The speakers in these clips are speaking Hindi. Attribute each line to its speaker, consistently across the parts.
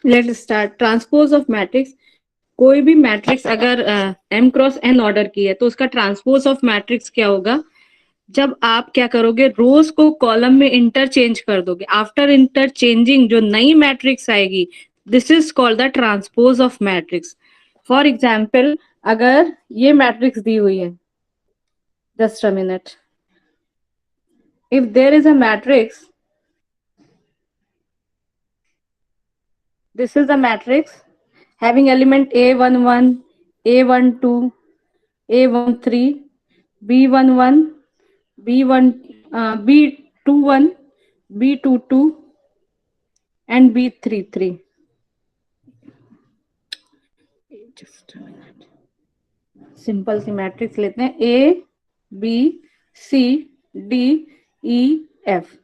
Speaker 1: Let start. Transpose of matrix, कोई भी मैट्रिक्स अगर एम क्रॉस एन ऑर्डर की है तो उसका ट्रांसपोज ऑफ मैट्रिक्स क्या होगा? जब आप क्या करोगे, रोज को कॉलम में इंटरचेंज कर दोगे, आफ्टर इंटरचेंजिंग जो नई मैट्रिक्स आएगी, this is called the transpose of matrix. For example, अगर ये मैट्रिक्स दी हुई है, just a minute, if there is a matrix, this is the matrix having element a11, a12, a13, b11, b1, b21, b22 and b33. Just a minute. Simple सी मैट्रिक्स लेते हैं, A B C D E F.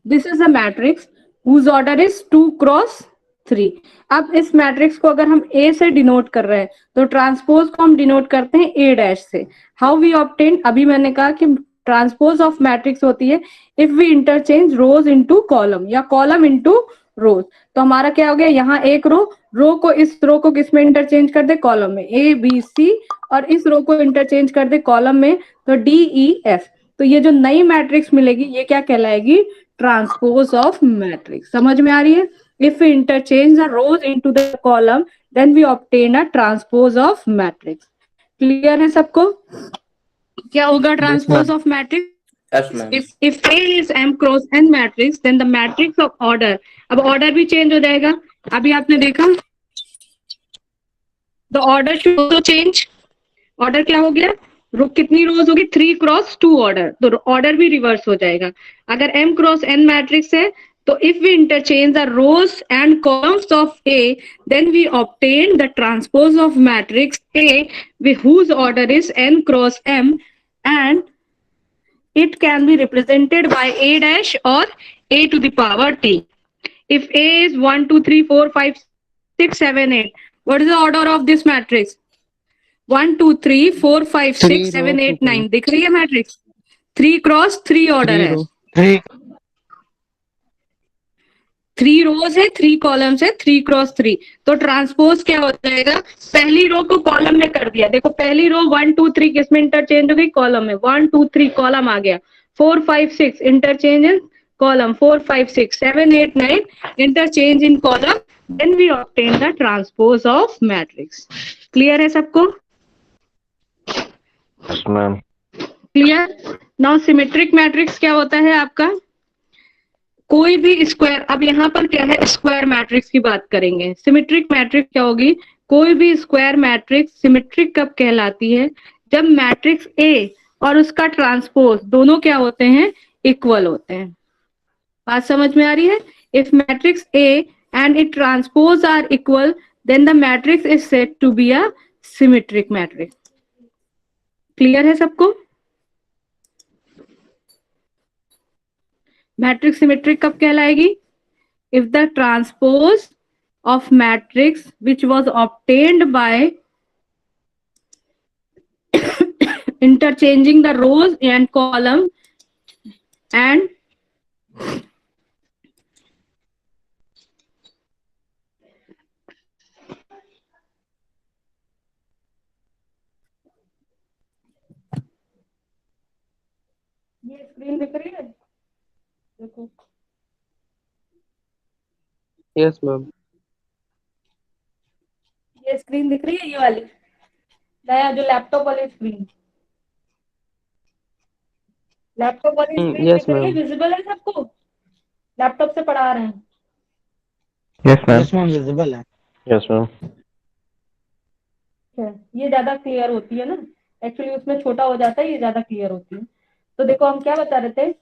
Speaker 1: This is a matrix whose order is 2 cross 3। अब इस मैट्रिक्स को अगर हम ए से डिनोट कर रहे हैं तो ट्रांसपोज को हम डिनोट करते हैं ए डैश से। हाउ वी ऑब्टेन, अभी मैंने कहा कि ट्रांसपोज ऑफ मैट्रिक्स होती है if we interchange rows into column या कॉलम इनटू रोज। तो हमारा क्या हो गया, यहाँ एक रो को इस रो को किस में इंटरचेंज कर दे, कॉलम में, ए बी सी, और इस रो को इंटरचेंज कर दे कॉलम में, तो डी ई एफ। तो ये जो नई मैट्रिक्स मिलेगी ये क्या कहलाएगी, ट्रांसपोज ऑफ मैट्रिक्स। समझ में आ रही है? If we interchange the rows into the column then we obtain a transpose of matrix. Clear है सबको? क्या होगा
Speaker 2: Yes,
Speaker 1: transpose
Speaker 2: ma'am.
Speaker 1: Of matrix?
Speaker 3: Yes, ma'am.
Speaker 1: if A is M cross N matrix, then the matrix of order, अब ऑर्डर भी चेंज हो जाएगा। अभी आपने देखा the order should also change. Order क्या हो गया, कितनी रोज होगी, 3 क्रॉस 2 ऑर्डर, तो ऑर्डर भी रिवर्स हो जाएगा। अगर M क्रॉस N मैट्रिक्स है तो if we interchange the rows and columns of A, then we obtain the transpose of matrix A whose order is N cross M, and it can be represented by A dash or A to the power T. If A is 1, 2, 3, 4, 5, 6, 7, 8, what is the order of this matrix? 1, 2, 3, 4, 5, 6,
Speaker 2: 3
Speaker 1: 7,
Speaker 2: rows to
Speaker 1: 8,
Speaker 2: fill.
Speaker 1: 9 दिख रही है मैट्रिक्स? 3 क्रॉस 3 ऑर्डर
Speaker 2: 3
Speaker 1: है,
Speaker 2: rows.
Speaker 1: 3 रोज है, 3 कॉलम्स है, 3 क्रॉस 3। तो ट्रांसपोज क्या हो जाएगा, पहली रो को कॉलम में कर दिया, देखो पहली रो 1, 2, 3 किस में इंटरचेंज हो गई, कॉलम में, 1, 2, 3 कॉलम आ गया, 4, 5, 6 interchange in column, 4, 5, 6, 7, 8, 9 interchange in column, then we obtain the transpose of matrix. Clear है सबको?
Speaker 3: Yes, ma'am.
Speaker 1: Clear. Now symmetric matrix क्या होता है आपका, कोई भी स्क्वायर, अब यहाँ पर क्या है, स्क्वायर मैट्रिक्स की बात करेंगे। सिमेट्रिक मैट्रिक्स क्या होगी, कोई भी स्क्वायर मैट्रिक्स सिमेट्रिक कब कहलाती है, जब मैट्रिक्स ए और उसका ट्रांसपोज दोनों क्या होते हैं, इक्वल होते हैं। बात समझ में आ रही है? If matrix A and it transpose are equal, then the matrix is said to be a symmetric matrix. Clear है सबको? मैट्रिक्स सिमेट्रिक कब कहलाएगी, if the transpose of matrix which was obtained by interchanging the rows and column and ये स्क्रीन दिख रही है, देखो
Speaker 2: Yes, ma'am.
Speaker 1: ये स्क्रीन दिख रही है, ये वाली नया जो लैपटॉप वाली स्क्रीन, लैपटॉप वाली स्क्रीन
Speaker 2: Yes,
Speaker 1: दिख रही है,
Speaker 2: ma'am.
Speaker 1: विजिबल है सबको? लैपटॉप से पढ़ा रहे हैं?
Speaker 3: Yes, ma'am.
Speaker 2: Yes, ma'am. Visible है.
Speaker 3: Yes, ma'am.
Speaker 1: ये ज्यादा क्लियर होती है ना, एक्चुअली उसमें छोटा हो जाता है, ये ज्यादा क्लियर होती है। तो देखो हम क्या बता रहे थे,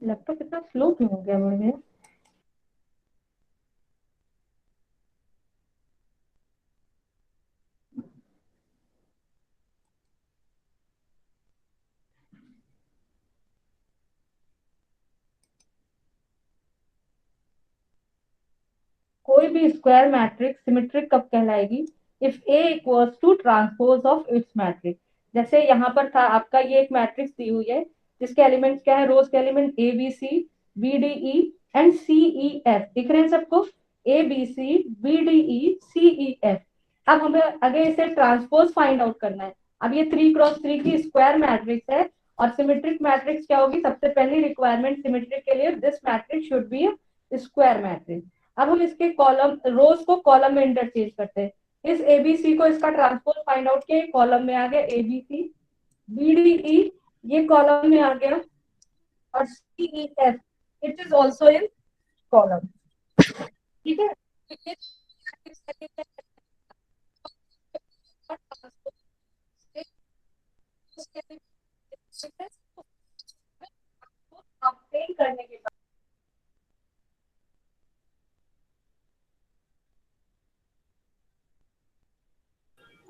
Speaker 1: लैपटॉप इतना स्लो क्यों हो गया मुझे? कोई भी स्क्वायर मैट्रिक्स सिमेट्रिक कब कहलाएगी, if A equals to transpose of its matrix. जैसे यहाँ पर था आपका, ये एक मैट्रिक्स दी हुई है जिसके एलिमेंट्स क्या है, रोज के element A B C B D E and C E F दिख रहे हैं सबको, A B C B D E C E F. अब हमें आगे इसे ट्रांसपोज फाइंड आउट करना है। अब ये 3x3 की स्क्वायर मैट्रिक्स है, और सिमेट्रिक मैट्रिक्स क्या होगी, सबसे पहली रिक्वायरमेंट सिमेट्रिक के लिए, this matrix should be square matrix. अब हम इसके कॉलम रोज को कॉलम में इंटरचेंज करते हैं। इस एबीसी को इसका ट्रांसपोज फाइंड आउट किया, कॉलम में आ गया एबीसी, बीडीई ये कॉलम में आ गया, और CEF it is also in column. ठीक है, करने के बाद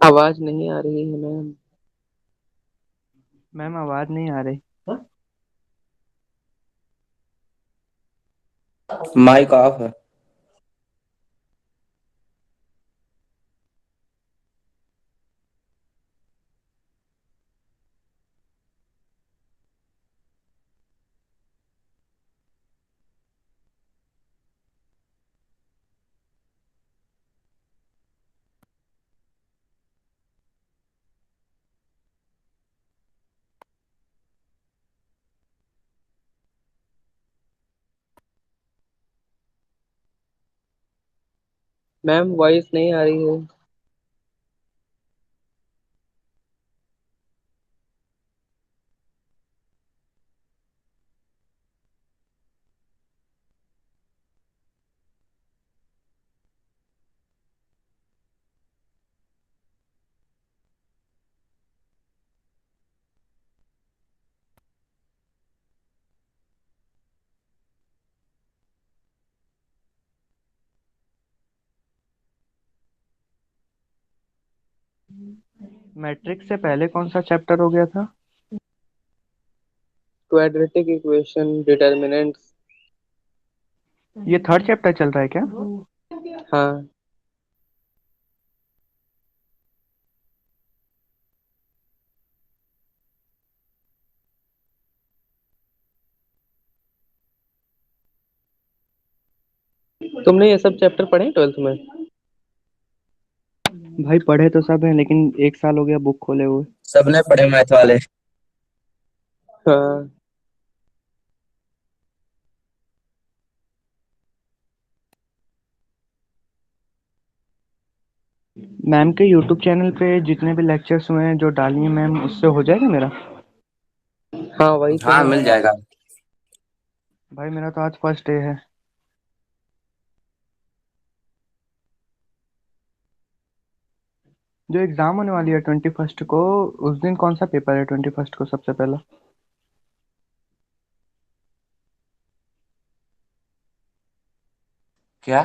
Speaker 2: आवाज नहीं आ रही है मैम।
Speaker 4: मैम आवाज नहीं आ रही।
Speaker 3: माइक ऑफ है।
Speaker 2: मैम वॉइस नहीं आ रही है।
Speaker 4: मैट्रिक्स से पहले कौन सा चैप्टर हो गया था?
Speaker 2: Quadratic equation, determinants.
Speaker 4: ये थर्ड चैप्टर चल रहा है क्या?
Speaker 2: हाँ। तुमने ये सब चैप्टर पढ़े 12th में?
Speaker 4: भाई पढ़े तो सब है, लेकिन एक साल हो गया बुक खोले हुए।
Speaker 3: सबने पढ़े मैथ वाले।
Speaker 2: हाँ।
Speaker 4: मैम के यूट्यूब चैनल पे जितने भी लेक्चर्स हुए हैं जो डाली हैं मैम, उससे हो जाएगा मेरा?
Speaker 2: हाँ वही तो
Speaker 3: हाँ
Speaker 2: है।
Speaker 3: मिल जाएगा।
Speaker 4: भाई मेरा तो आज फर्स्ट डे है। जो एग्जाम होने वाली है 21st को, उस दिन कौन सा पेपर है 21st को सबसे पहला?
Speaker 3: क्या?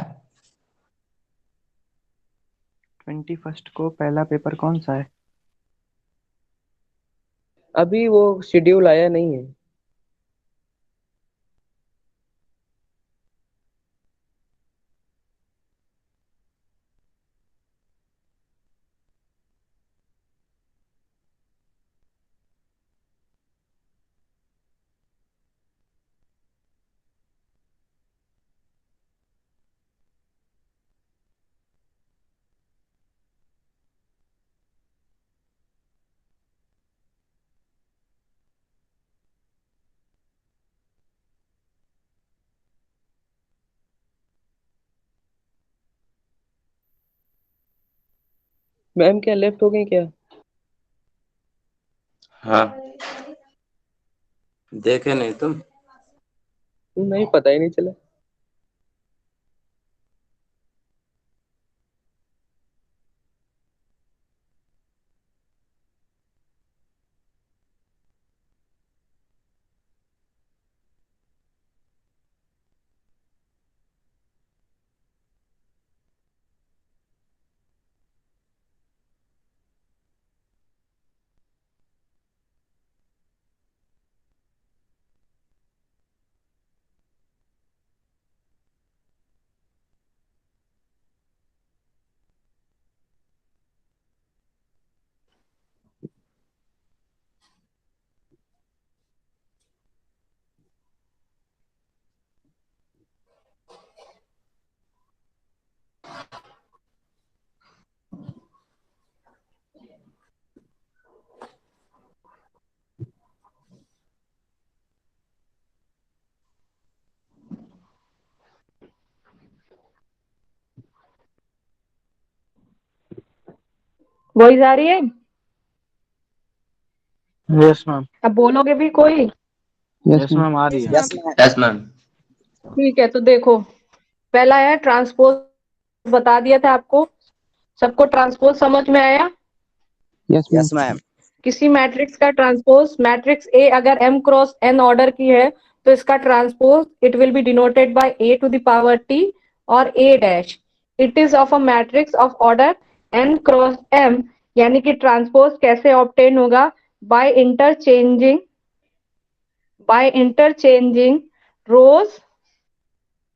Speaker 4: 21st को पहला पेपर कौन सा है?
Speaker 2: अभी वो शेड्यूल आया नहीं है। मैम क्या लेफ्ट हो गई क्या?
Speaker 3: हाँ देखे नहीं तुम?
Speaker 2: नहीं, पता ही नहीं चला।
Speaker 1: वॉइस आ रही है?
Speaker 4: Yes ma'am.
Speaker 1: अब बोलोगे भी कोई?
Speaker 4: यस मैम आ रही है।
Speaker 3: Yes ma'am.
Speaker 1: ठीक है, तो देखो, पहला है ट्रांसपोज, बता दिया था आपको। सबको ट्रांसपोज समझ में आया?
Speaker 4: Yes ma'am.
Speaker 1: किसी मैट्रिक्स का ट्रांसपोज, मैट्रिक्स ए अगर m क्रॉस n ऑर्डर की है तो इसका transpose it will be denoted by a to the power t और a dash. It is of a matrix of order n cross m, यानी कि ट्रांसपोज कैसे ऑब्टेन होगा? By interchanging rows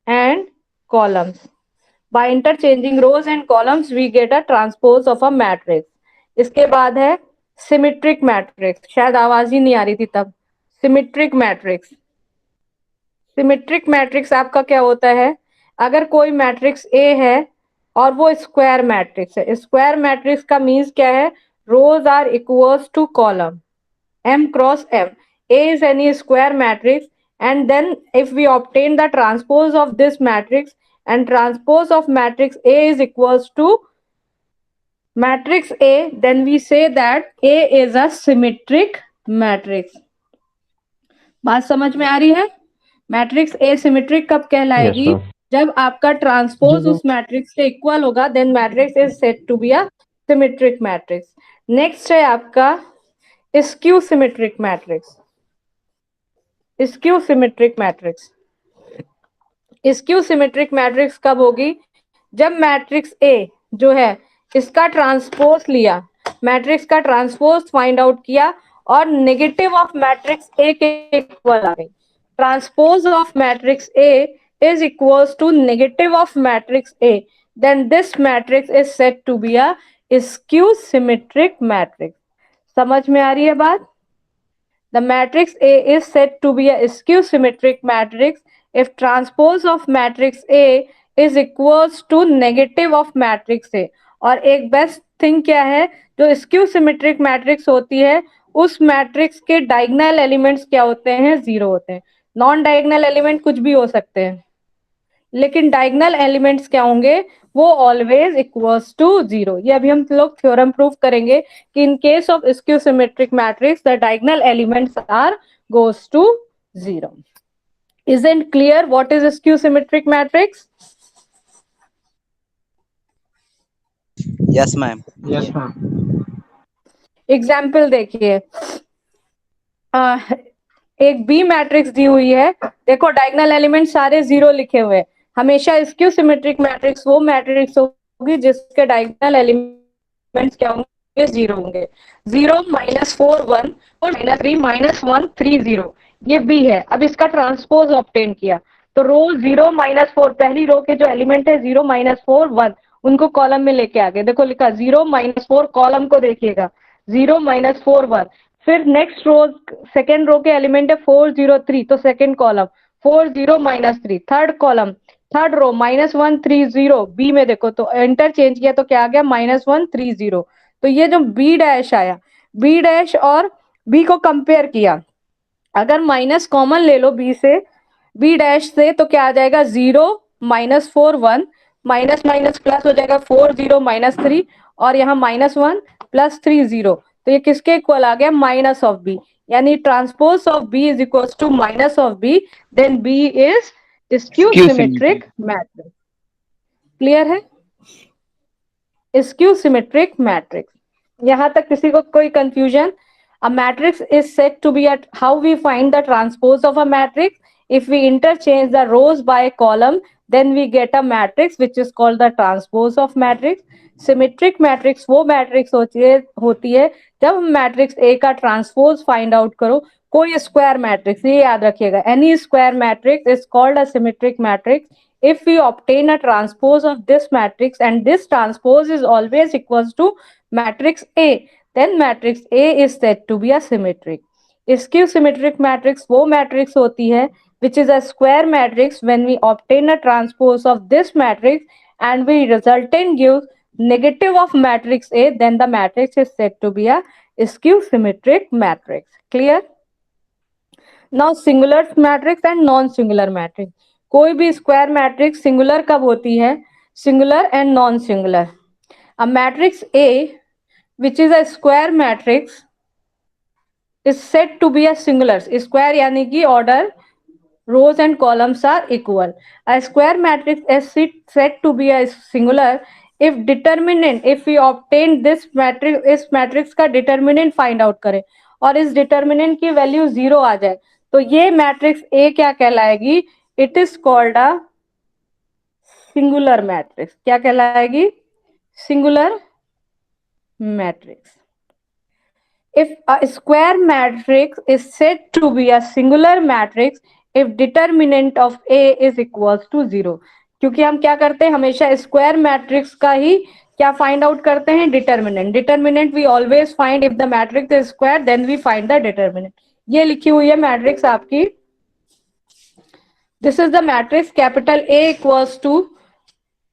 Speaker 1: and columns. By interchanging rows and columns, we get a transpose of a matrix. इसके बाद है सिमेट्रिक मैट्रिक्स, शायद आवाज ही नहीं आ रही थी तब। सिमेट्रिक मैट्रिक्स, सिमेट्रिक मैट्रिक्स आपका क्या होता है? अगर कोई मैट्रिक्स ए है और वो स्क्वायर मैट्रिक्स है, स्क्वायर मैट्रिक्स का मीन्स क्या है? Rows are equals to column, m cross m. A is any square matrix, and then if we obtain the transpose of this matrix, and transpose of matrix A is equals to matrix A, then we say that A is a symmetric matrix. बात समझ में आ रही है? मैट्रिक्स ए सिमेट्रिक कब कहलाएगी? जब आपका ट्रांसपोज उस मैट्रिक्स से इक्वल होगा, then matrix is said to be a symmetric matrix. Next है आपका skew symmetric matrix. Skew symmetric matrix, skew symmetric matrix कब होगी? जब मैट्रिक्स ए जो है इसका ट्रांसपोज लिया, मैट्रिक्स का ट्रांसपोज फाइंड आउट किया और नेगेटिव ऑफ मैट्रिक्स ए के इक्वल आ गई। Transpose of matrix A is equals to negative of matrix A, then this matrix is said to be a skew symmetric matrix. समझ में आ रही है बात? The matrix A is said to be a skew symmetric matrix if transpose of matrix A is equals to negative of matrix A. और एक बेस्ट थिंग क्या है? जो स्क्यू सिमेट्रिक मैट्रिक्स होती है उस मैट्रिक्स के डायगोनल एलिमेंट्स क्या होते हैं? जीरो होते हैं। नॉन डायगोनल एलिमेंट कुछ भी हो सकते हैं, लेकिन डायगोनल एलिमेंट्स क्या होंगे? वो ऑलवेज इक्वल्स टू जीरो। ये अभी हम लोग थ्योरम प्रूव करेंगे कि in case of skew symmetric matrix the diagonal elements are goes to zero. Isn't clear what is skew symmetric matrix?
Speaker 5: Yes ma'am.
Speaker 4: Yes ma'am.
Speaker 1: Example देखिए, एक बी मैट्रिक्स दी हुई है, देखो डायगोनल एलिमेंट सारे जीरो लिखे हुए हैं। हमेशा स्क्यू सिमेट्रिक मैट्रिक्स वो मैट्रिक्स होगी जिसके डायगोनल एलिमेंट्स क्या होंगे? जीरो होंगे। 0 -4 1 और -3 -1 3 0, ये बी है। अब इसका ट्रांसपोज ऑब्टेन किया तो रो 0 -4, पहली रो के जो एलिमेंट है 0 -4 1, उनको कॉलम में लेके आ गए। देखो लिखा 0 -4, कॉलम को देखिएगा 0 -4 1। फिर नेक्स्ट रो, सेकेंड रो के एलिमेंट है 4 0 3, तो second column 4 0 -3। Third column, third row -1 3 0, B में देखो तो इंटरचेंज किया तो क्या आ गया? -1 3 0। तो ये जो बी डैश आया, बी डैश और बी को कंपेयर किया, अगर माइनस कॉमन ले लो बी से, बी डैश से, तो क्या आ जाएगा? 0 -4 1, माइनस माइनस प्लस हो जाएगा 4 0 -3, और यहाँ -1 +3 0, तो ये किसके इक्वल आ गया? माइनस ऑफ बी, यानी transpose of B is equal to minus of B, then B is skew symmetric matrix. Clear है? Skew symmetric matrix. यहां तक किसी को कोई confusion? A matrix is said to be at how we find the transpose of a matrix. If we interchange the rows by a column, then we get a matrix which is called the transpose of matrix. Symmetric matrix वो matrix होती है जब हम matrix A का transpose find out करो। कोई square matrix, ये याद रखिएगा, any square matrix is called a symmetric matrix if we obtain a transpose of this matrix and this transpose is always equals to matrix A, then matrix A is said to be a symmetric. Skew symmetric matrix वो matrix होती है which is a square matrix when we obtain a transpose of this matrix and we resultant give negative of matrix A, then the matrix is said to be a skew symmetric matrix. Clear? Now singular matrix and non-singular matrix. कोई भी square matrix singular कब होती है? Singular and non-singular. A matrix A which is a square matrix is said to be a singular. Square यानी कि order rows and columns are equal. A square matrix is said to be a singular if determinant, if we obtain this matrix, इस matrix का determinant find out करें और इस determinant की value 0 आ जाए तो ये matrix A क्या कहलाएगी? It is called a singular matrix. क्या कहलाएगी? Singular matrix. If a square matrix is said to be a singular matrix if determinant of A is equals to 0. क्योंकि हम क्या करते हैं हमेशा स्क्वायर मैट्रिक्स का ही क्या फाइंड आउट करते हैं? Determinant. Determinant we always find if the matrix is square then we find the determinant. ये लिखी हुई है मैट्रिक्स आपकी. This is the matrix capital A equals to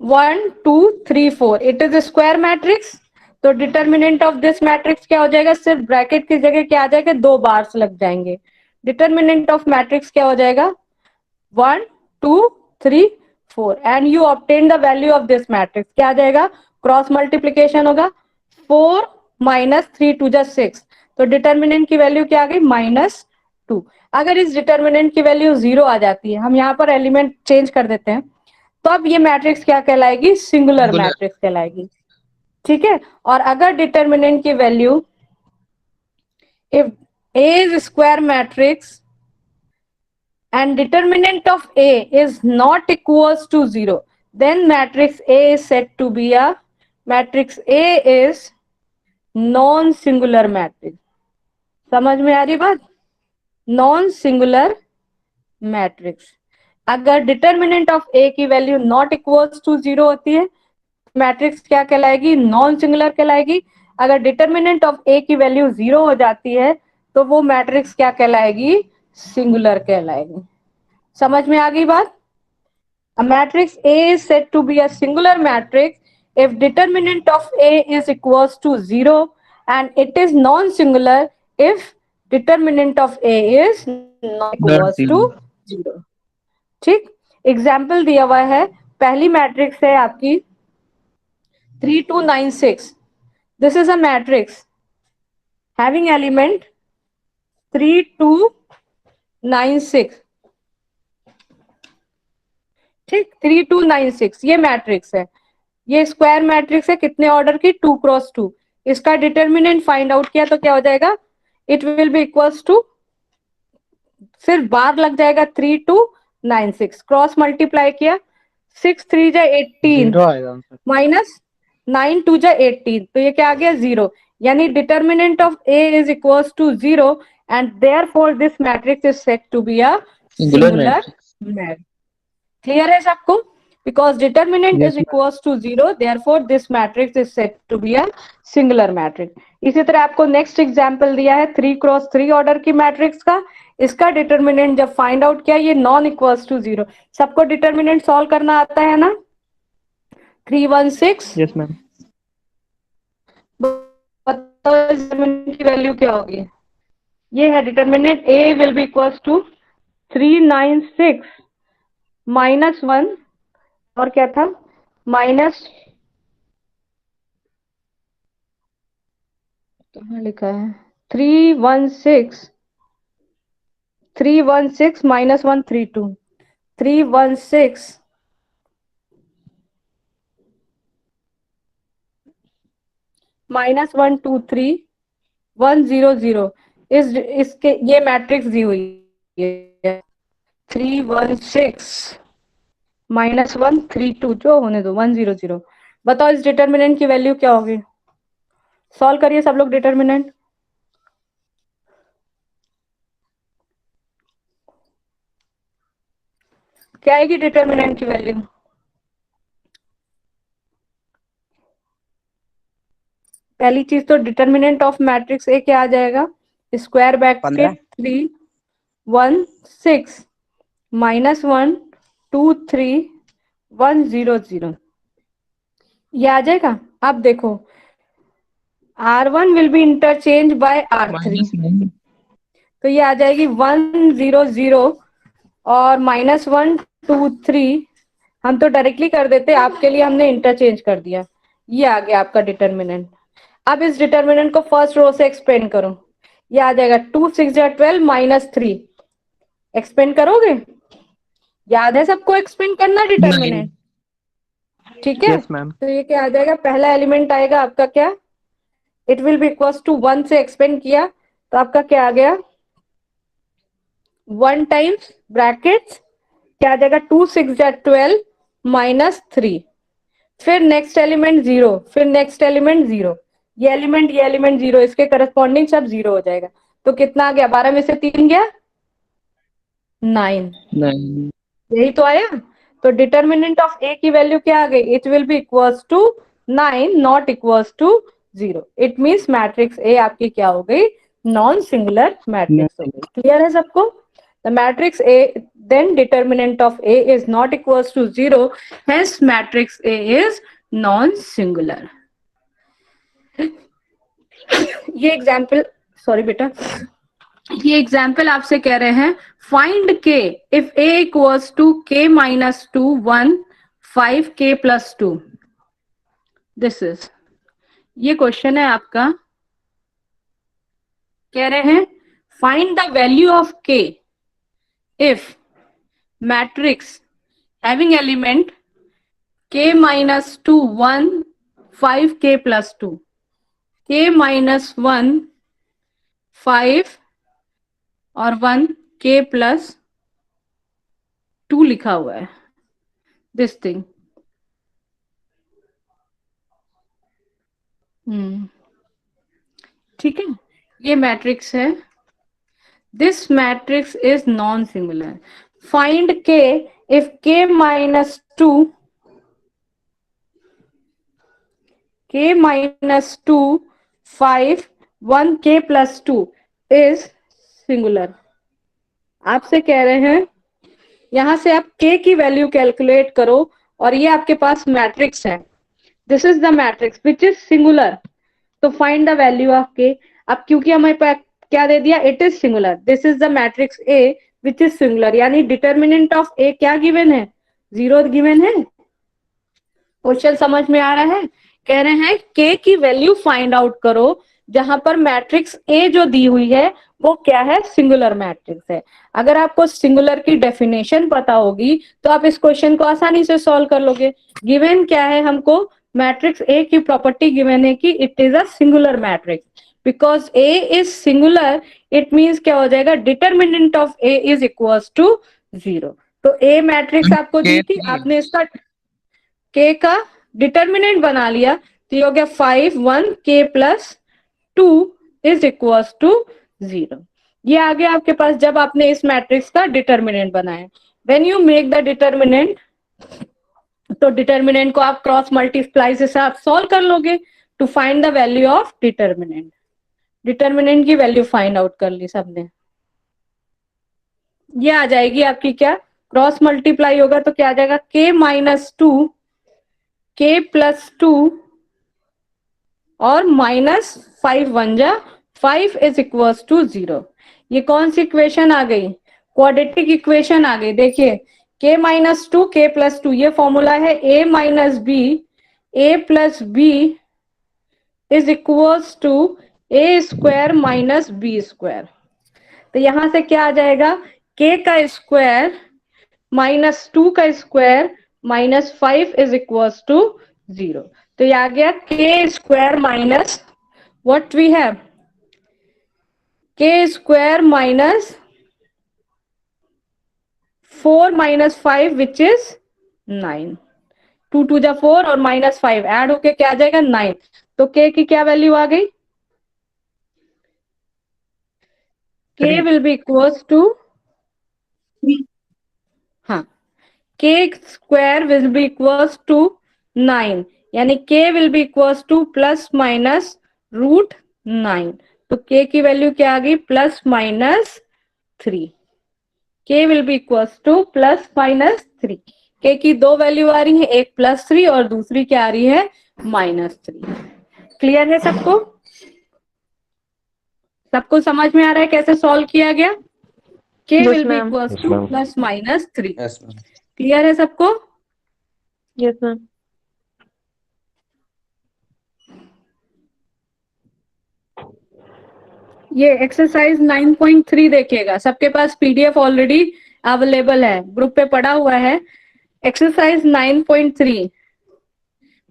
Speaker 1: 1 2 3 4. It is a square matrix. तो डिटर्मिनेंट ऑफ दिस मैट्रिक्स क्या हो जाएगा? सिर्फ ब्रैकेट की जगह क्या आ जाएगा? 2 बार्स लग जाएंगे. डिटर्मिनेंट ऑफ मैट्रिक्स क्या हो जाएगा? 1 2 3 4 and you obtain the value of this matrix. क्या आ जाएगा? क्रॉस मल्टीप्लीकेशन होगा. 4 माइनस 3 2 जा 6. तो डिटर्मिनेंट की वैल्यू क्या आ गई? -2. अगर इस डिटर्मिनेंट की वैल्यू 0 आ जाती है, हम यहाँ पर एलिमेंट चेंज कर देते हैं, तो अब ये मैट्रिक्स क्या कहलाएगी? सिंगुलर मैट्रिक्स कहलाएगी. ठीक है. और अगर डिटर्मिनेंट की value if A is a square matrix and determinant of A is not equals to 0, then matrix A is said to be a matrix A is non-singular matrix. समझ में आ रही बात? Non-singular matrix. अगर determinant of A की वैल्यू not equals to 0 होती है, मैट्रिक्स क्या कहलाएगी? नॉन सिंगुलर कहलाएगी. अगर डिटर्मिनेंट ऑफ ए की वैल्यू 0 हो जाती है तो वो मैट्रिक्स क्या कहलाएगी? सिंगुलर कहलाएगी. समझ में आ गई बात? A matrix A is said to be a singular matrix if determinant of A is equals to 0 and it is non-singular if determinant of A is not equals to 0. ठीक. एग्जाम्पल दिया हुआ है. पहली मैट्रिक्स है आपकी 3 2 9 6. This is a matrix having element 3 2 9 6. ठीक. 3 2 9 6 ये मैट्रिक्स है. ये स्क्वायर मैट्रिक्स है. कितने ऑर्डर की? 2 क्रॉस 2. इसका डिटर्मिनेंट फाइंड आउट किया तो क्या हो जाएगा? It will be equals to, सिर्फ बार लग जाएगा 3 2 9 6. क्रॉस मल्टीप्लाई किया 6 3 जा 18 माइनस 9 2 जा 18. तो ये क्या आ गया? 0. यानी determinant of A is equals to 0 and therefore this matrix is said to be a singular matrix. Clear है सबको? Because determinant is equals to 0, therefore this matrix is said to be a singular matrix. इसी तरह आपको नेक्स्ट एग्जाम्पल दिया है 3 क्रॉस 3 ऑर्डर की मैट्रिक्स का. इसका डिटर्मिनेंट जब फाइंड आउट किया, ये नॉन इक्वल्स टू 0. सबको डिटर्मिनेंट सॉल्व करना आता है ना? 3 1 6.
Speaker 4: Yes ma'am.
Speaker 1: बताओ डिटर्मिनेंट की वैल्यू क्या होगी? ये है determinant. A will be equals to 3 9 6 -1 और क्या था? माइनस, कहाँ लिखा है? 3 1 6 -1 3 2. 3 1 6 -1 2 3 1 0 0. इसके ये मैट्रिक्स दी हुई है. 3 1 6 -1 3 2 जो होने दो 1 0 0. बताओ इस डिटर्मिनेंट की वैल्यू क्या होगी? सॉल्व करिए सब लोग डिटर्मिनेंट. क्या आएगी डिटर्मिनेंट की वैल्यू? पहली चीज तो डिटर्मिनेंट ऑफ मैट्रिक्स ए क्या आ जाएगा? Square bracket 3 1 6 -1 2 3 1 0 0. ये आ जाएगा. अब देखो R1 will be interchange bye R3, तो ये आ जाएगी 1 0 0 और -1 2 3. हम तो डायरेक्टली कर देते, आपके लिए हमने इंटरचेंज कर दिया. ये आ गया आपका डिटर्मिनेंट. अब इस डिटर्मिनेंट को फर्स्ट रो से एक्सपेंड करो, ये आ जाएगा 2 6 12 माइनस 3। एक्सपेंड करोगे? याद है सबको एक्सपेंड करना डिटर्मिनेंट? ठीक है,
Speaker 4: यस मैम।
Speaker 1: तो ये क्या आ जाएगा, पहला एलिमेंट आएगा आपका क्या, it will be equals to 1 से एक्सपेंड किया तो आपका क्या आ गया, 1 टाइम्स ब्रैकेट्स क्या आ जाएगा, 2 6 12 माइनस 3। फिर नेक्स्ट एलिमेंट 0, फिर नेक्स्ट एलिमेंट 0, ये एलिमेंट 0, इसके करस्पॉन्डिंग सब 0 हो जाएगा। तो कितना आ गया, 12 में से 3 गया 9।
Speaker 2: नहीं।
Speaker 1: यही तो आया। तो डिटर्मिनेंट ऑफ ए की वैल्यू क्या आ गई, it will be equals to 9 not equals to 0। It means matrix A आपकी क्या हो गई, नॉन सिंगुलर मैट्रिक्स हो गई। क्लियर है सबको? The matrix A then determinant of A is not equals to 0, hence matrix A is non-singular. ये एग्जाम्पल, सॉरी बेटा, ये एग्जाम्पल आपसे कह रहे हैं फाइंड के if A equals to K minus 2 1 5 K plus 2। This is, ये क्वेश्चन है आपका, कह रहे हैं find the value of K if matrix having element k minus 2 1 5 k plus 2, k minus 1 5 और 1 k plus 2 लिखा हुआ है, दिस थिंग। ठीक है, ये मैट्रिक्स है, this matrix is non singular. Find k if k minus 2 k minus 2 5 1 k plus 2 is singular। आपसे कह रहे हैं यहां से आप k की वैल्यू कैलकुलेट करो और ये आपके पास मैट्रिक्स है, this is the matrix which is singular. तो find the value of k। अब क्योंकि हमें क्या दे दिया, it is singular, this is the matrix A which is singular, यानी डिटर्मिनेंट ऑफ A क्या गिवन है, 0 गिवन है। क्वेश्चन समझ में आ रहा है? कह रहे हैं k की वैल्यू फाइंड आउट करो जहां पर मैट्रिक्स A जो दी हुई है वो क्या है, सिंगुलर मैट्रिक्स है। अगर आपको सिंगुलर की डेफिनेशन पता होगी तो आप इस क्वेश्चन को आसानी से सॉल्व कर लोगे। गिवन क्या है हमको, मैट्रिक्स A की प्रॉपर्टी गिवन है कि it is a singular matrix. Because A is singular it means क्या हो जाएगा, determinant of A is equals to 0। तो A मैट्रिक्स आपको दी थी, आपने इसका k का डिटर्मिनेंट बना लिया तो ये हो गया 5 1 k plus 2 is equals to 0। ये आ गया आपके पास जब आपने इस मैट्रिक्स का डिटर्मिनेंट बनाया। When you make the determinant, तो डिटर्मिनेंट को आप क्रॉस मल्टीप्लाई से आप सॉल्व कर लोगे to find the value of determinant. Determinant की वैल्यू फाइंड आउट कर ली सबने, ये आ जाएगी आपकी क्या, क्रॉस मल्टीप्लाई होगा तो क्या आ जाएगा, k माइनस 2 k प्लस 2 और माइनस 5 1 जा 5 इज इक्वल्स टू 0। ये कौन सी इक्वेशन आ गई, क्वाड्रेटिक इक्वेशन आ गई। देखिए k माइनस 2 k प्लस 2, ये फॉर्मूला है a minus B a plus B is equals to a square minus B square. तो यहां से क्या आ जाएगा, k का स्क्वायर माइनस 2 का square minus 5 is equals to 0। तो ये आ गया k square minus what we have, k square minus 4 minus 5 which is 9। 2 2 जा 4 और माइनस 5 ऐड होके क्या आ जाएगा 9। तो k की क्या वैल्यू आ गई, k will be equals to, हाँ, k square will be equals to 9, यानी k will be equals to plus minus root 9। तो k की वैल्यू क्या आ गई, plus minus 3। k will be equals to plus minus 3। k की दो वैल्यू आ रही है, एक प्लस 3 और दूसरी क्या आ रही है, माइनस 3। क्लियर है सबको? सबको समझ में आ रहा है कैसे सॉल्व किया गया? k
Speaker 5: Yes,
Speaker 1: will be
Speaker 5: ma'am.
Speaker 1: Equals to plus minus 3।
Speaker 3: Yes ma'am.
Speaker 1: Clear है सबको?
Speaker 5: Yes, ma'am.
Speaker 1: ये एक्सरसाइज 9.3 देखिएगा, सबके पास पीडीएफ ऑलरेडी अवेलेबल है, ग्रुप पे पड़ा हुआ है। एक्सरसाइज 9.3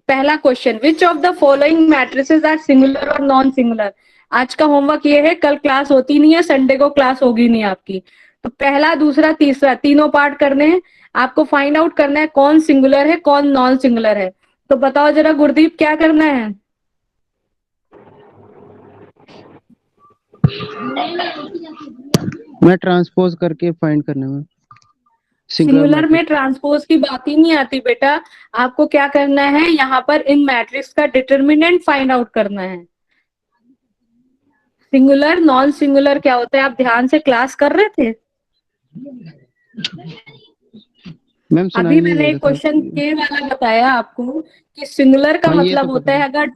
Speaker 1: पहला question, which of the following matrices are singular और नॉन सिंगुलर। आज का होमवर्क ये है, कल क्लास होती नहीं है, संडे को क्लास होगी नहीं आपकी, तो पहला दूसरा तीसरा तीनों पार्ट करने हैं आपको, फाइंड आउट करना है कौन सिंगुलर है कौन नॉन सिंगुलर है। तो बताओ जरा गुरदीप क्या करना है।
Speaker 5: मैं ट्रांसपोज करके फाइंड करने में
Speaker 1: सिंगुलर में ट्रांसपोज की बात ही नहीं आती बेटा, आपको क्या करना है, यहाँ पर इन मैट्रिक्स का डिटर्मिनेंट फाइंड आउट करना है। सिंगुलर नॉन सिंगुलर क्या होता है, आप ध्यान से क्लास कर रहे थे।
Speaker 5: मैम
Speaker 1: अभी मैंने क्वेश्चन के वाला बताया आपको कि सिंगुलर का मतलब होता है अगर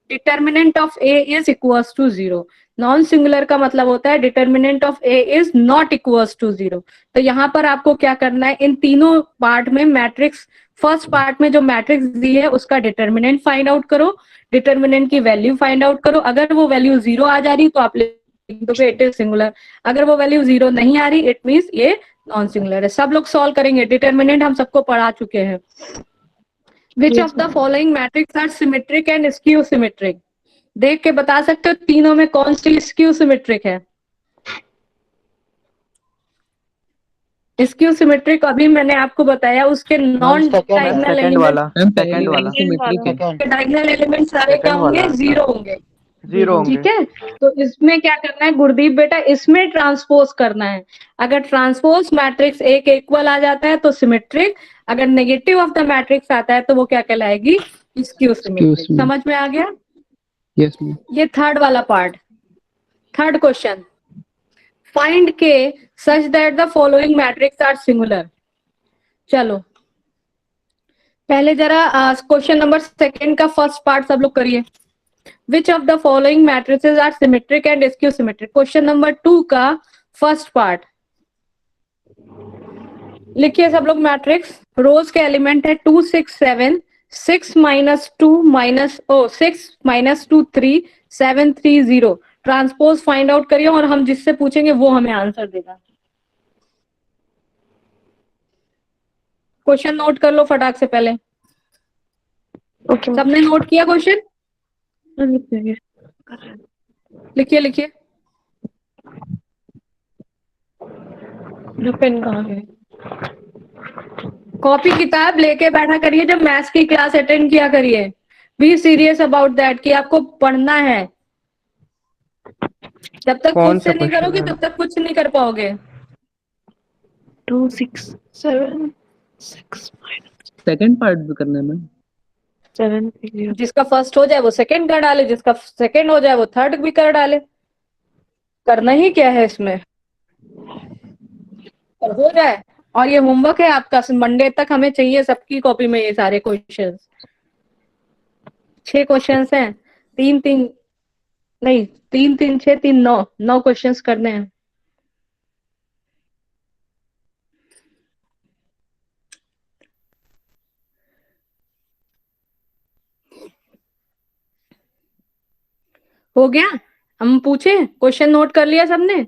Speaker 1: determinant of A is equals to 0, non singular का मतलब होता है determinant of A is not equals to 0। तो यहाँ पर आपको क्या करना है, इन तीनों पार्ट में मैट्रिक्स, फर्स्ट पार्ट में जो मैट्रिक्स दी है उसका डिटर्मिनेंट फाइंड आउट करो, डिटर्मिनेंट की वैल्यू फाइंड आउट करो। अगर वो वैल्यू 0 आ जा रही तो आप लिख दोगे इट इज सिंगुलर, अगर वो वैल्यू 0 नहीं आ रही इट मीन्स ये नॉन सिंगुलर है। सब लोग सॉल्व करेंगे, डिटर्मिनेंट हम सबको पढ़ा चुके हैं। Which of the following matrix are symmetric and skew symmetric, देख के बता सकते हो तीनों में कौन सी स्क्यू सिमेट्रिक है। स्क्यू सिमेट्रिक अभी मैंने आपको बताया, उसके non diagonal element, diagonal element सारे क्या होंगे, 0 होंगे।
Speaker 4: 0 होंगे।
Speaker 1: ठीक है, तो इसमें क्या करना है गुरदीप बेटा, इसमें ट्रांसपोज करना है। अगर ट्रांसपोज मैट्रिक्स एक इक्वल आ जाता है तो सिमेट्रिक, अगर नेगेटिव ऑफ द मैट्रिक्स आता है तो वो क्या कहलाएगी, स्क्यू सिमेट्रिक। समझ में आ गया।
Speaker 5: Yes ma'am.
Speaker 1: ये थर्ड वाला part, third question, find k such that the following matrix are singular. चलो पहले जरा क्वेश्चन नंबर सेकंड का फर्स्ट पार्ट सब लोग करिए। Which of the following matrices are symmetric and skew symmetric. Question number 2 का फर्स्ट पार्ट लिखिए सब लोग। मैट्रिक्स रोज के एलिमेंट है 2 6 7, 6 minus 2 minus 6 minus 2 3, 7 3 0। Transpose find out करिए और हम जिससे पूछेंगे वो हमें आंसर देगा। क्वेश्चन नोट कर लो फटाक से पहले। सबने नोट किया क्वेश्चन, लिखिए लिखिए। पेन कहाँ है, कॉपी किताब लेके बैठा करिए, जब मैथ्स की क्लास अटेंड किया करिए। बी सीरियस अबाउट दैट कि आपको पढ़ना है, जब तक खुद से नहीं करोगे तब तक कुछ नहीं कर पाओगे।
Speaker 6: 2 6 7 6
Speaker 5: सेकंड पार्ट भी करना है मैम।
Speaker 6: 7 0।
Speaker 1: जिसका फर्स्ट हो जाए वो सेकंड कर डाले, जिसका सेकंड हो जाए वो थर्ड भी कर डाले। करना ही क्या है इसमें, और हो जाए। और ये होमवर्क है आपका, मंडे तक हमें चाहिए सबकी कॉपी में ये सारे क्वेश्चंस। 6 क्वेश्चंस हैं, 3 3 नहीं 3 3 6 3 9 क्वेश्चंस करने हैं। हो गया, हम पूछे, क्वेश्चन नोट कर लिया सबने।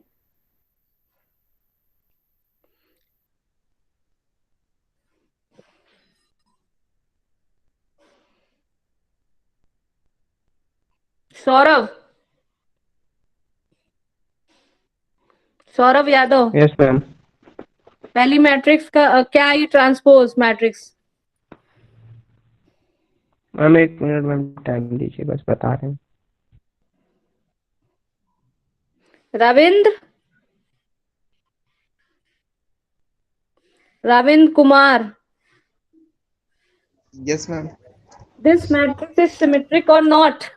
Speaker 1: सौरभ, सौरभ यादव।
Speaker 4: Yes ma'am.
Speaker 1: पहली मैट्रिक्स का क्या आई, transpose matrix.
Speaker 4: Ma'am 1 minute ma'am, time दीजिए, बस बता रहे हैं।
Speaker 1: Ravindra, Ravindra Kumar.
Speaker 7: Yes, ma'am.
Speaker 1: This matrix is symmetric or not?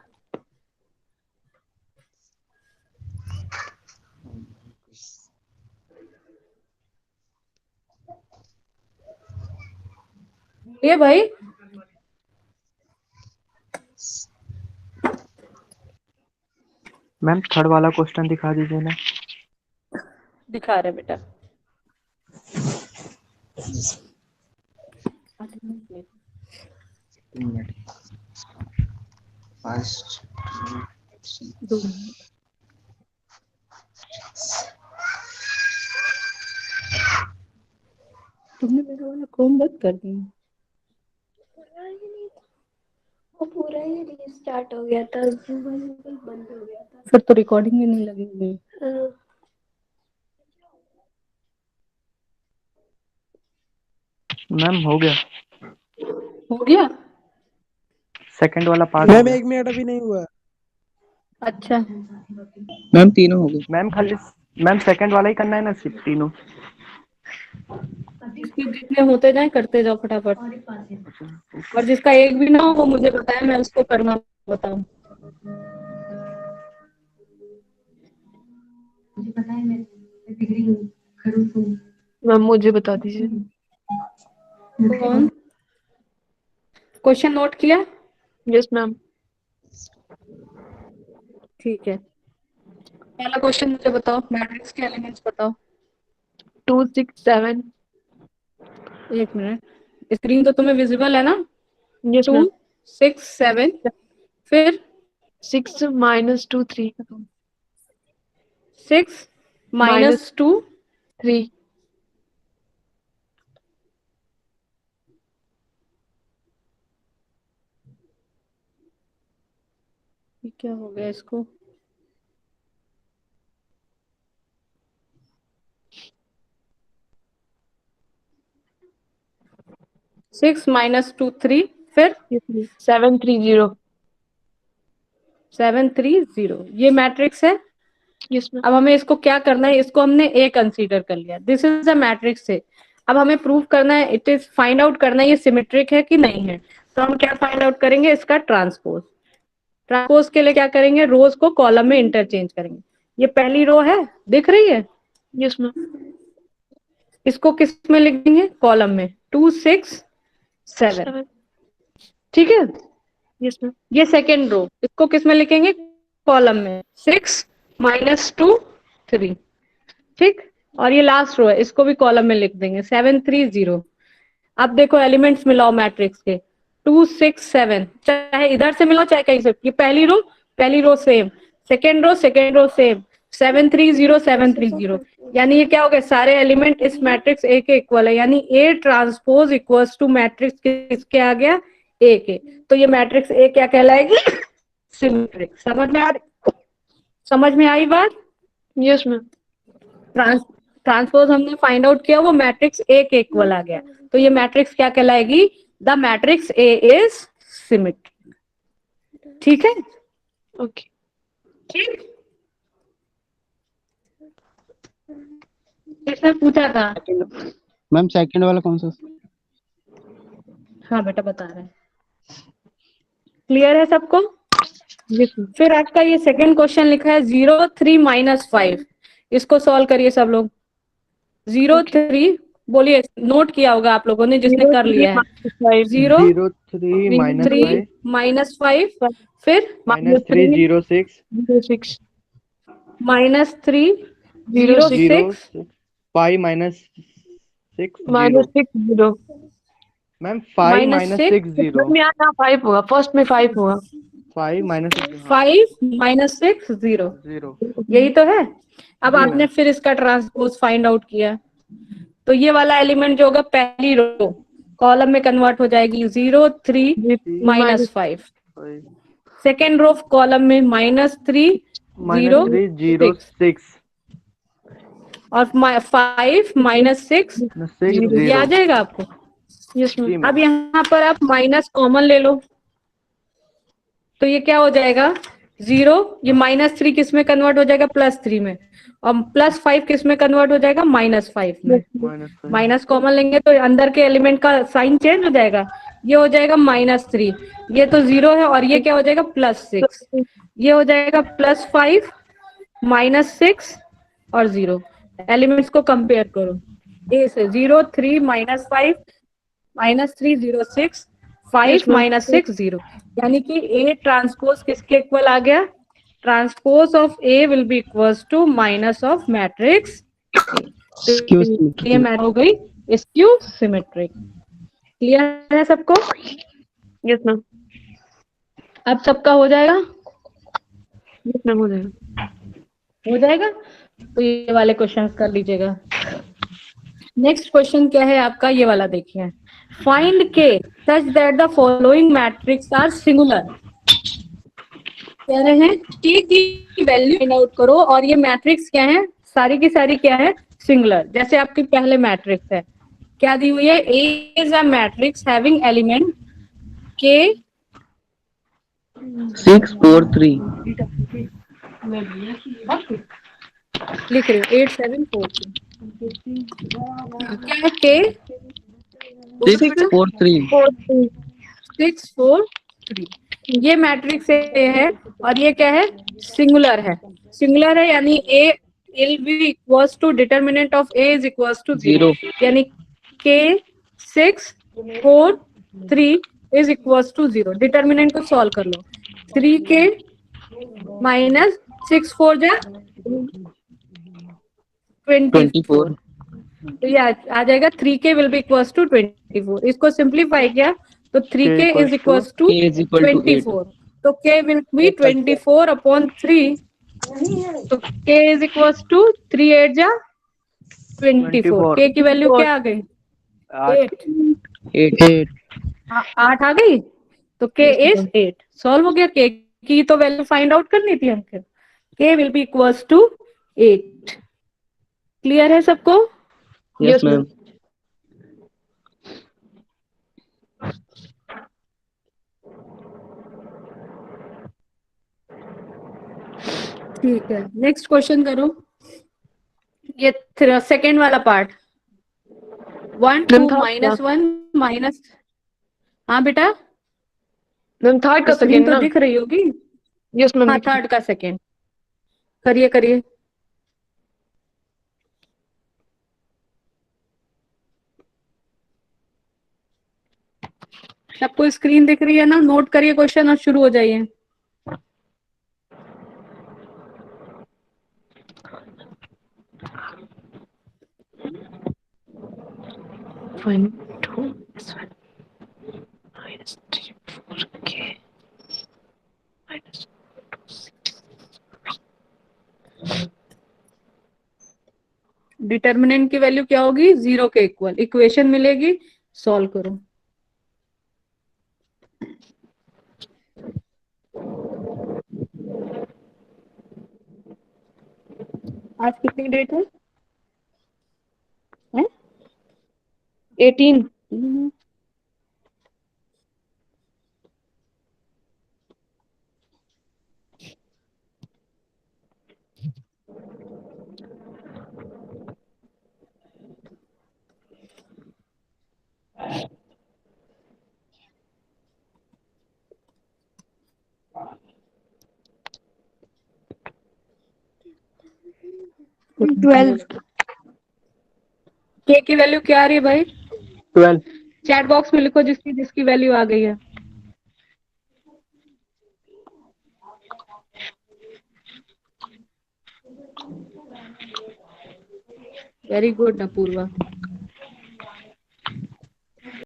Speaker 1: ये भाई
Speaker 4: मैम थर्ड वाला क्वेश्चन दिखा दीजिए ना।
Speaker 1: दिखा रहे बेटा।
Speaker 7: First,
Speaker 1: तुमने मेरा वाला क्रोम बंद कर दिया।
Speaker 6: वो पूरा ही रीस्टार्ट हो गया था, गूगल बंद हो गया था।
Speaker 1: फिर तो रिकॉर्डिंग भी नहीं लगेगी।
Speaker 6: हाँ,
Speaker 4: मैम हो गया,
Speaker 1: हो गया।
Speaker 4: सेकंड वाला पार्ट हो
Speaker 7: मैम
Speaker 4: गया।
Speaker 7: 1 मिनट अभी नहीं हुआ।
Speaker 1: अच्छा
Speaker 5: मैम तीनों हो गए।
Speaker 4: मैम खाली मैम सेकंड वाला ही करना है ना, सिर्फ तीनों।
Speaker 1: जिसके जितने होते जाए करते जाओ फटाफट, और जिसका एक भी ना हो वो मुझे बताए, मैं उसको करना बताऊं।
Speaker 6: मैम मुझे बता दीजिए।
Speaker 1: कौन क्वेश्चन नोट किया?
Speaker 6: Yes ma'am.
Speaker 1: ठीक है, पहला क्वेश्चन मुझे बताओ, मैट्रिक्स के एलिमेंट्स बताओ।
Speaker 6: 2 6 7।
Speaker 1: एक मिनट, स्क्रीन तो तुम्हें विजिबल है ना?
Speaker 6: Yes
Speaker 1: 2
Speaker 6: ma'am.
Speaker 1: 6 7, फिर
Speaker 6: 6 minus 2 3
Speaker 1: 6
Speaker 6: minus
Speaker 1: -2
Speaker 6: 3।
Speaker 1: ये क्या हो गया इसको? सिक्स -2 3, फिर
Speaker 6: 7 3 0।
Speaker 1: 7 3 0, ये मैट्रिक्स है।
Speaker 6: Yes ma'am.
Speaker 1: अब हमें इसको क्या करना है, इसको हमने ए कंसीडर कर लिया, दिस इज अ मैट्रिक्स है। अब हमें प्रूव करना है, इट इज फाइंड आउट करना है ये सिमेट्रिक है कि नहीं है। तो हम क्या फाइंड आउट करेंगे, इसका ट्रांसपोज। ट्रांसपोज के लिए क्या करेंगे, रोज को कॉलम में इंटरचेंज करेंगे। ये पहली रो है, दिख रही है?
Speaker 6: Yes ma'am.
Speaker 1: इसको किस में लिखेंगे, कॉलम में 2 6 7,
Speaker 6: 7।
Speaker 1: ठीक है।
Speaker 6: Yes ma'am.
Speaker 1: ये सेकेंड रो, इसको किस में लिखेंगे, कॉलम में 6 -2 3, ठीक। और ये लास्ट रो है, इसको भी कॉलम में लिख देंगे 7 3 0। अब देखो एलिमेंट्स मिलाओ मैट्रिक्स के, 2 6 7, चाहे इधर से मिलाओ चाहे कहीं से। ये पहली रो सेम, सेकेंड रो सेम, 7 3 0 7 3 0। यानी ये क्या हो गया, सारे एलिमेंट इस मैट्रिक्स ए के इक्वल है, यानी A transpose equals to matrix किसके आ गया, ए के। तो ये मैट्रिक्स ए क्या कहलाएगी, सिमेट्रिक। समझ में आई बात?
Speaker 6: Yes ma'am.
Speaker 1: ट्रांसपोज हमने फाइंड आउट किया, वो मैट्रिक्स ए के इक्वल आ गया। तो ये मैट्रिक्स क्या कहलाएगी, the matrix A is symmetric. ठीक है,
Speaker 6: ओके।
Speaker 1: ठीक। इसने पूछा था।
Speaker 5: मैम सेकंड वाला कौन सा?
Speaker 1: हाँ बेटा बता रहे हैं, क्लियर है सबको?
Speaker 6: Yes ma'am.
Speaker 1: फिर आपका ये सेकंड क्वेश्चन लिखा है 0 3 -5, इसको सॉल्व करिए सब लोग। 0 3 बोलिए, नोट किया होगा आप लोगों ने जिसने कर लिया है। 0
Speaker 4: 0 3
Speaker 1: 3 -5, फिर
Speaker 4: -3 0 6
Speaker 6: 6
Speaker 1: -3
Speaker 6: 0
Speaker 1: 0
Speaker 6: 6
Speaker 4: 0
Speaker 1: 6
Speaker 4: 5 -6
Speaker 6: minus
Speaker 4: 0।
Speaker 6: 6 0।
Speaker 4: मैम 5
Speaker 1: -6
Speaker 4: -6 0।
Speaker 6: में आना 5 होगा, फर्स्ट में 5 होगा।
Speaker 4: 5 -6
Speaker 1: 5 -6 0,
Speaker 4: 0।
Speaker 1: यही तो है। अब
Speaker 4: जी
Speaker 1: आपने
Speaker 4: मैम।
Speaker 1: फिर इसका ट्रांसपोज फाइंड आउट किया, तो ये वाला एलिमेंट जो होगा पहली रो कॉलम में कन्वर्ट हो जाएगी 0 3 -5। सेकेंड रो कॉलम में -3 0
Speaker 4: -3 0
Speaker 1: 6,
Speaker 4: 6
Speaker 1: और 5 -6
Speaker 4: 6
Speaker 1: ये आ
Speaker 4: 0।
Speaker 1: जाएगा आपको।
Speaker 6: यस
Speaker 4: जी
Speaker 6: मैम।
Speaker 4: मैम।
Speaker 1: अब यहाँ पर आप माइनस कॉमन ले लो, तो ये क्या हो जाएगा 0, ये -3 किस में कन्वर्ट हो जाएगा, +3 में, और +5 किस में कन्वर्ट हो जाएगा, -5 में।
Speaker 4: -5
Speaker 1: माइनस कॉमन लेंगे तो अंदर के एलिमेंट का साइन चेंज हो जाएगा, ये हो जाएगा -3, ये तो 0 है, और ये क्या हो जाएगा +6, ये हो जाएगा +5 -6 और 0। एलिमेंट्स को कंपेयर करो, ए से 0 3 -5 -3 0 6 5
Speaker 6: Yes, ma'am.
Speaker 1: -6 0, यानी कि ए ट्रांसपोज किसके इक्वल आ गया, transpose of A will be equals to minus of matrix A.
Speaker 5: Skew
Speaker 1: ये
Speaker 5: symmetric.
Speaker 1: मैच हो गई स्क्यू सिमेट्रिक। क्लियर है सबको?
Speaker 6: Yes ma'am.
Speaker 1: अब सबका हो जाएगा,
Speaker 6: यस मैम हो जाएगा।
Speaker 1: हो जाएगा। तो ये वाले क्वेश्चंस कर लीजिएगा। नेक्स्ट क्वेश्चन क्या है आपका, ये वाला देखिए। Find k such that the following matrix are singular. कह रहे हैं के की वैल्यू फाइंड आउट करो और ये मैट्रिक्स क्या है, सारी की सारी क्या है, सिंगुलर। जैसे आपके पहले मैट्रिक्स है, क्या दी हुई है, A is a matrix having element k
Speaker 2: 6 4 3
Speaker 1: लिख रहे हो 8 7 4 क्या है के
Speaker 2: 6 4 3
Speaker 1: 6 4 3। ये मैट्रिक्स ए है और ये क्या है, सिंगुलर है। सिंगुलर है यानी A will be equals to determinant of A is equals to 0, यानी k 6 4 3 is equals to 0। Determinant को सॉल्व कर लो। 3 के माइनस 6 4 जा 24, तो ये आ जाएगा 3k will be equals to 24। इसको सिंप्लीफाई किया तो 3k इज इक्वल्स टू 24, तो k विल बी 24 अपॉन 3, तो k इज इक्वल्स टू 3 8 जा 24। k की वैल्यू क्या आ गई, 8 8 आ गई, तो k इज 8। सॉल्व हो गया। k की तो वैल्यू फाइंड आउट करनी थी हमको। k will be equals to 8। Clear है सबको?
Speaker 2: Yes ma'am.
Speaker 1: ठीक है, नेक्स्ट क्वेश्चन करो। ये सेकेंड वाला पार्ट 1 2 माइनस 1 माइनस, हाँ बेटा
Speaker 7: मैम थर्ड का
Speaker 1: स्क्रीन
Speaker 7: सेकेंड
Speaker 1: तो
Speaker 7: ना?
Speaker 1: दिख रही होगी।
Speaker 7: Yes ma'am.
Speaker 1: हाँ थर्ड का सेकेंड करिए करिए। सबको स्क्रीन दिख रही है ना? नोट करिए क्वेश्चन और शुरू हो जाइए। डिटर्मिनेंट की वैल्यू क्या होगी, 0 के इक्वल। इक्वेशन मिलेगी, सॉल्व करो। आज कितनी डेट है?
Speaker 7: 18।
Speaker 1: के की वैल्यू क्या आ रही है भाई?
Speaker 2: 12।
Speaker 1: चैट बॉक्स में लिखो जिसकी जिसकी वैल्यू आ गई है। Very good Apoorva.